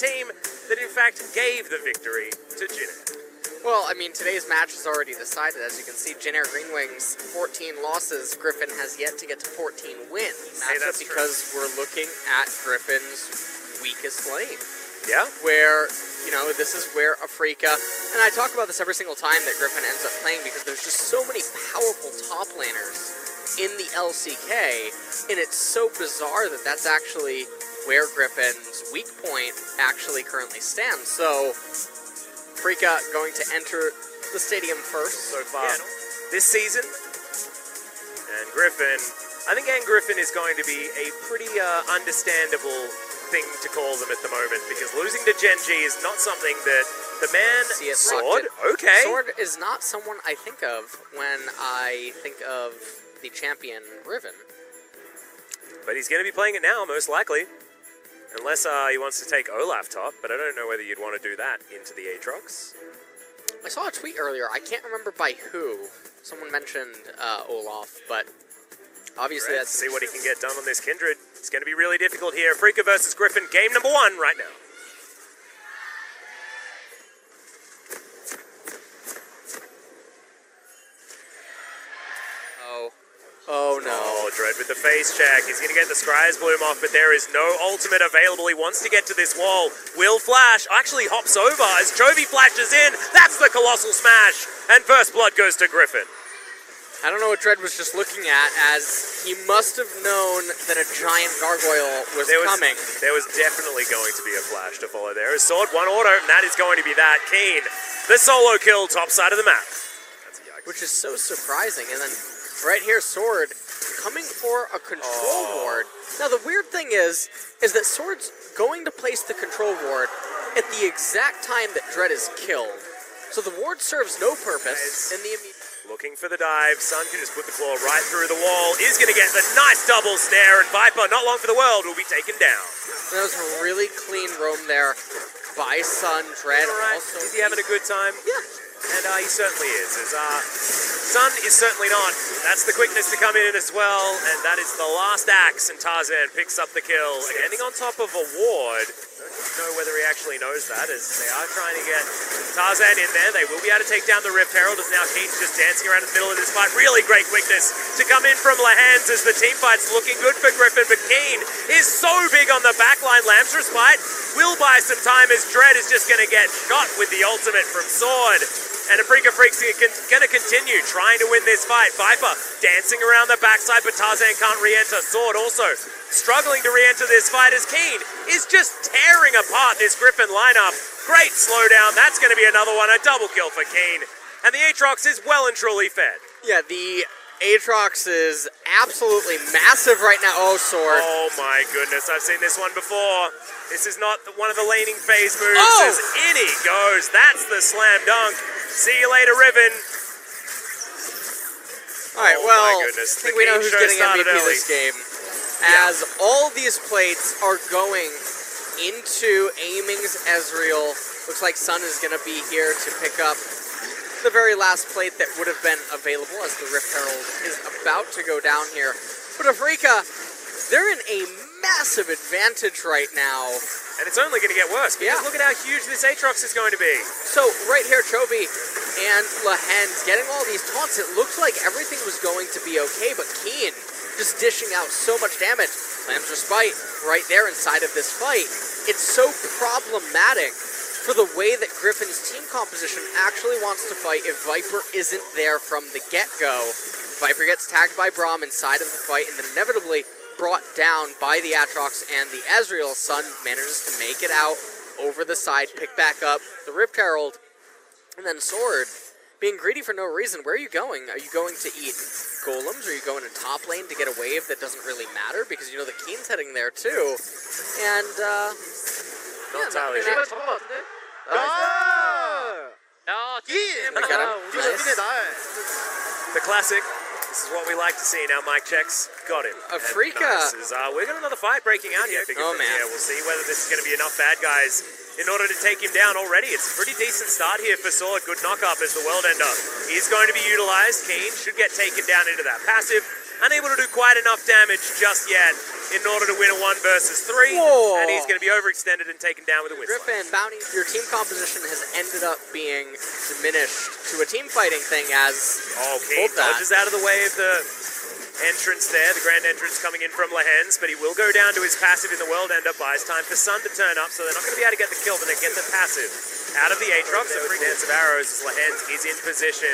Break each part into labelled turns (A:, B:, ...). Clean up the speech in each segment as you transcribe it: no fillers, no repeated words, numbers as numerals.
A: team that in fact gave the victory to Jin Air.
B: Well, I mean, today's match is already decided. As you can see, Jin Air Green Wings, 14 losses. Griffin has yet to get to 14 wins.
A: Hey, that's
B: because we're looking at Griffin's weakest lane.
A: Yeah.
B: Where, you know, this is where Afrika, and I talk about this every single time that Griffin ends up playing because there's just so many powerful top laners in the LCK, and it's so bizarre that that's actually where Griffin's weak point actually currently stands. So, Afrika going to enter the stadium first so far.
A: Yeah, this season, and Griffin, I think Griffin is going to be a pretty understandable thing to call them at the moment, because losing to Gen G is not something that the man... Sword? Okay.
B: Sword is not someone I think of when I think of the champion Riven.
A: But he's going to be playing it now, most likely. Unless he wants to take Olaf top, but I don't know whether you'd want to do that into the Aatrox.
B: I saw a tweet earlier, I can't remember by who. Someone mentioned Olaf, but obviously that's...
A: See what he can get done on this Kindred. It's going to be really difficult here. Afrika versus Griffin, game number 1 right now.
B: Oh no.
A: Oh, Dread with the face check. He's going to get the Scryer's Bloom off, but there is no ultimate available. He wants to get to this wall. Will flash. Actually hops over as Chovy flashes in. That's the Colossal Smash. And first blood goes to Griffin.
B: I don't know what Dread was just looking at, as he must have known that a giant gargoyle was coming.
A: There was definitely going to be a flash to follow there. A sword, one auto, and that is going to be that. Kiin, the solo kill, top side of the map. That's a yikes.
B: Which is so surprising. And then right here, Sword coming for a control ward. Now the weird thing is that Sword's going to place the control ward at the exact time that Dread is killed. So the ward serves no purpose in the immediate...
A: Looking for the dive. Sun can just put the claw right through the wall. Is going to get the nice double snare, and Viper, not long for the world, will be taken down.
B: That was a really clean roam there by Sun. Dread also...
A: Is he having a good time?
B: Yeah.
A: And he certainly is. Sun is certainly not. That's the quickness to come in as well, and that is the last axe, and Tarzan picks up the kill. Standing on top of a ward. Don't know whether he actually knows that, as they are trying to get Tarzan in there. They will be able to take down the Rift Herald, as now Kiin's just dancing around in the middle of this fight. Really great quickness to come in from Lahans, as the team fight's looking good for Griffin, but Kiin is so big on the backline. Lamb's Respite will buy some time, as Dread is just going to get shot with the ultimate from Sword. And Afrika Freak's going to continue trying to win this fight. Viper dancing around the backside, but Tarzan can't re-enter. Sword also struggling to re-enter this fight, as Kiin is just tearing apart this Griffin lineup. Great slowdown. That's going to be another one. A double kill for Kiin. And the Aatrox is well and truly fed.
B: Yeah, the Aatrox is absolutely massive right now. Oh, Sword.
A: Oh my goodness, I've seen this one before. This is not one of the laning phase moves.
B: Oh!
A: As in he goes. That's the slam dunk. See you later, Riven.
B: Alright,
A: oh
B: well,
A: my goodness.
B: I think we know who's getting MVP this game. As all these plates are going into Aiming's Ezreal. Looks like Sun is going to be here to pick up the very last plate that would have been available, as the Rift Herald is about to go down here. But Afrika, they're in a massive advantage right now.
A: And it's only going to get worse, because look at how huge this Aatrox is going to be.
B: So right here, Chovy and Lahens getting all these taunts. It looks like everything was going to be okay, but Kiin just dishing out so much damage. Lamb's Respite right there inside of this fight. It's so problematic for the way that Griffin's team composition actually wants to fight if Viper isn't there from the get-go. Viper gets tagged by Braum inside of the fight, and then inevitably brought down by the Aatrox and the Ezreal. Sun manages to make it out over the side, pick back up the Rift Herald, and then Sword, being greedy for no reason. Where are you going? Are you going to eat golems? Are you going to top lane to get a wave that doesn't really matter? Because you know the Kiin's heading there too. And,
A: not entirely sure. The classic. This is what we like to see. Now Mike checks. Got him.
B: Afrika.
A: Nice. We're got another fight breaking out here.
B: Oh, man.
A: Yeah, we'll see whether this is going to be enough bad guys in order to take him down already. It's a pretty decent start here for Sword. Good knock-up as the World Ender is going to be utilized. Kiin should get taken down into that passive. Unable to do quite enough damage just yet in order to win a 1 versus 3.
B: Whoa.
A: And he's going to be overextended and taken down with a whistle.
B: Griffin, Bounty, your team composition has ended up being diminished to a team fighting thing as...
A: Oh, Kiin dodges out of the way of the entrance there, the grand entrance coming in from Lehens, but he will go down to his passive in the world ender, buys time for Sun to turn up, so they're not going to be able to get the kill, but they get the passive out of the Aatrox. So free dance of arrows as Lehens is in position.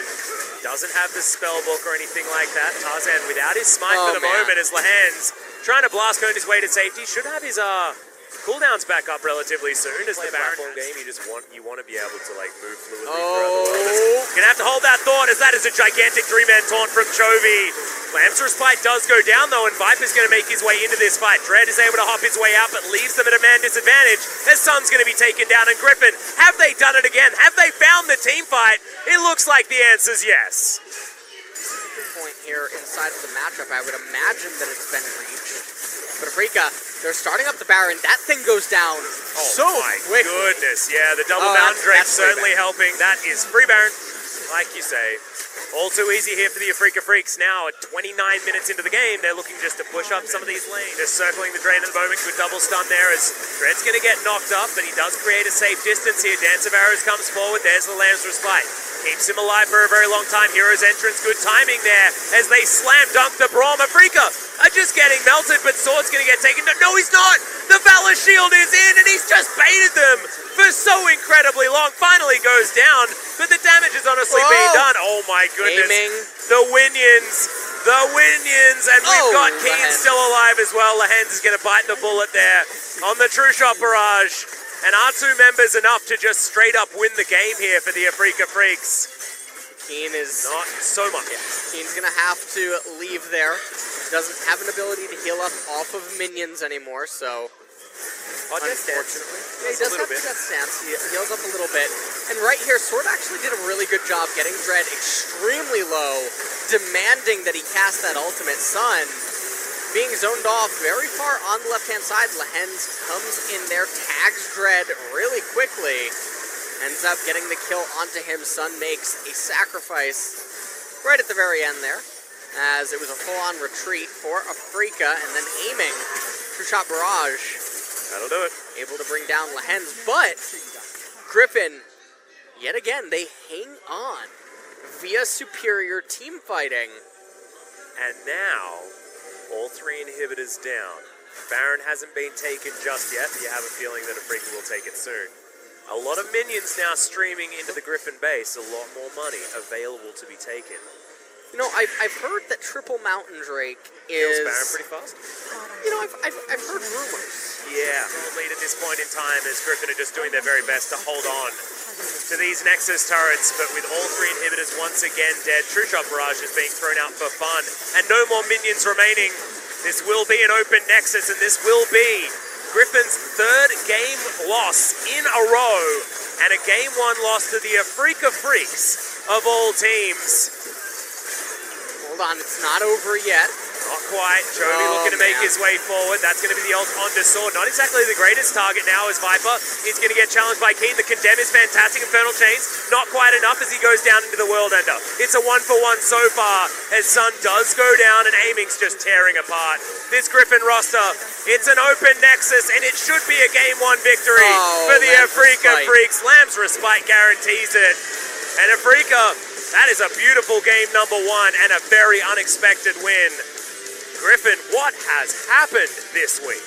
A: Doesn't have the spell book or anything like that. Tarzan without his smite for the moment as Lehens trying to blast cone his way to safety. Should have his cooldowns back up relatively soon as the platform game. You want to be able to like move fluidly throughout the world. Gonna have to hold that thought as that is a gigantic 3-man taunt from Chovy. Lamb's Respite does go down though, and Viper's gonna make his way into this fight. Dread is able to hop his way out, but leaves them at a man disadvantage as Sun's gonna be taken down. And Griffin, have they done it again? Have they found the team fight? It looks like the answer's yes.
B: Point here inside of the matchup, I would imagine that it's been reached. But Afrika, they're starting up the Baron. That thing goes down so quick.
A: Goodness, yeah, the double Mountain Drake certainly helping. That is free Baron, like you say. All too easy here for the Afrika Freaks. Now at 29 minutes into the game, they're looking just to push up some of these lanes. Just circling the drain at the moment. Good double stun there as Dread's going to get knocked up, but he does create a safe distance here. Dance of Arrows comes forward. There's the Lamb's Respite. Keeps him alive for a very long time. Hero's entrance, good timing there as they slam dunk the Braum. Afrika are just getting melted, but Sword's going to get taken. No, he's not! The Valor Shield is in, and he's just baited them for so incredibly long. Finally goes down, but the damage is honestly being done. Oh my goodness.
B: Aiming.
A: The Winions, and we've got Kiin still alive as well. Lehens is going to bite the bullet there on the True Shot Barrage. And our 2 members enough to just straight up win the game here for the Afrika Freaks.
B: Kiin is...
A: Not so much.
B: Yeah. Kiin's going to have to leave there. He doesn't have an ability to heal up off of minions anymore, so... Unfortunately. Yeah, he does have that stance. He heals up a little bit. And right here, Sword actually did a really good job getting Dread extremely low, demanding that he cast that ultimate. Sun being zoned off very far on the left-hand side. Lehens comes in there, tags Dread really quickly, ends up getting the kill onto him. Sun makes a sacrifice right at the very end there, as it was a full-on retreat for Afrika, and then aiming True Shot Barrage.
A: That'll do it.
B: Able to bring down Lehens, but Griffin, yet again, they hang on via superior team fighting.
A: And now, all 3 inhibitors down. Baron hasn't been taken just yet, but you have a feeling that Afrika will take it soon. A lot of minions now streaming into the Griffin base, a lot more money available to be taken.
B: You know, I've heard that Triple Mountain Drake
A: kills Baron pretty fast.
B: You know, I've heard rumors.
A: Yeah, lead at this point in time as Griffin are just doing their very best to hold on to these Nexus turrets, but with all 3 inhibitors once again dead, True Shot Barrage is being thrown out for fun, and no more minions remaining. This will be an open Nexus, and this will be Griffin's 3rd game loss in a row, and a Game 1 loss to the Afrika Freaks of all teams.
B: Hold on, it's not over yet.
A: Not quite. Chovy looking to make his way forward. That's going to be the ult onto Sword. Not exactly the greatest target now as Viper is going to get challenged by Kiin. The Condemn is fantastic. Infernal Chains, not quite enough as he goes down into the World Ender. It's a 1-for-1 so far as Sun does go down and aiming's just tearing apart this Griffin roster. It's an open Nexus and it should be a Game 1 victory for the Afrika Freaks. Lamb's Respite guarantees it. And Afrika, that is a beautiful game number 1 and a very unexpected win. Griffin, what has happened this week?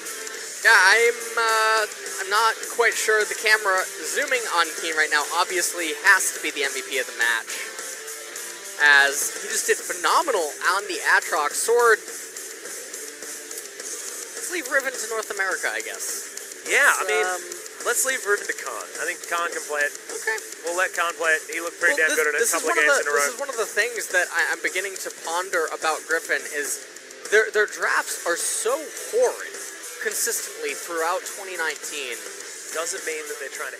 B: Yeah, I'm not quite sure. The camera zooming on Kiin right now obviously has to be the MVP of the match, as he just did phenomenal on the Aatrox. Sword, let's leave Riven to North America, I guess.
A: Yeah, I mean, let's leave Riven to Khan. I think Khan can play it.
B: Okay.
A: We'll let Khan play it. He looked pretty damn good in a couple of games in a row.
B: This is one of the things that I'm beginning to ponder about Griffin is their drafts are so horrid consistently throughout 2019.
A: Doesn't mean that they're trying to